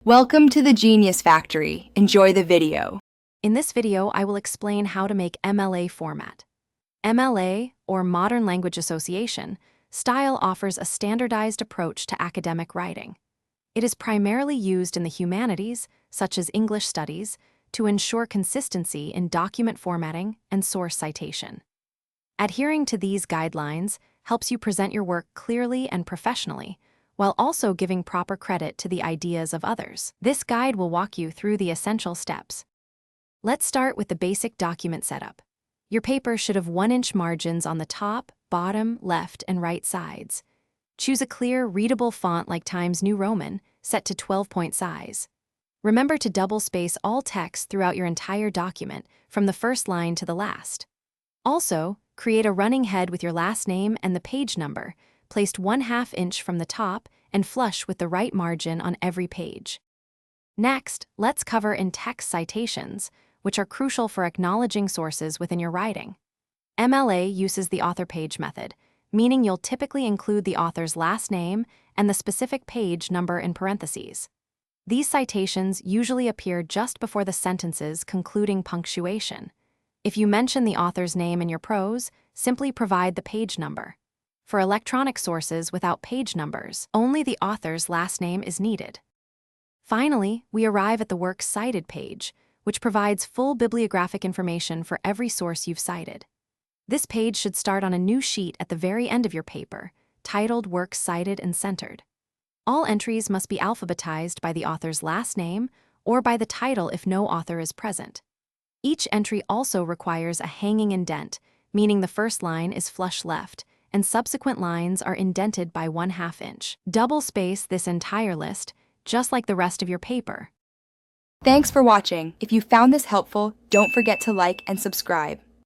Welcome to the Genius Factory. Enjoy the video. In this video, I will explain how to make MLA format. MLA, or Modern Language Association, style offers a standardized approach to academic writing. It is primarily used in the humanities, such as English studies, to ensure consistency in document formatting and source citation. Adhering to these guidelines helps you present your work clearly and professionally, while also giving proper credit to the ideas of others. This guide will walk you through the essential steps. Let's start with the basic document setup. Your paper should have 1-inch margins on the top, bottom, left, and right sides. Choose a clear, readable font like Times New Roman, set to 12-point size. Remember to double-space all text throughout your entire document, from the first line to the last. Also, create a running head with your last name and the page number, placed 1/2 inch from the top and flush with the right margin on every page. Next, let's cover in-text citations, which are crucial for acknowledging sources within your writing. MLA uses the author page method, meaning you'll typically include the author's last name and the specific page number in parentheses. These citations usually appear just before the sentences concluding punctuation. If you mention the author's name in your prose, simply provide the page number. For electronic sources without page numbers, only the author's last name is needed. Finally, we arrive at the works cited page, which provides full bibliographic information for every source you've cited. This page should start on a new sheet at the very end of your paper, titled Works Cited and Centered. All entries must be alphabetized by the author's last name or by the title if no author is present. Each entry also requires a hanging indent, meaning the first line is flush left, and subsequent lines are indented by 1/2 inch. Double space this entire list, just like the rest of your paper. Thanks for watching. If you found this helpful, don't forget to like and subscribe.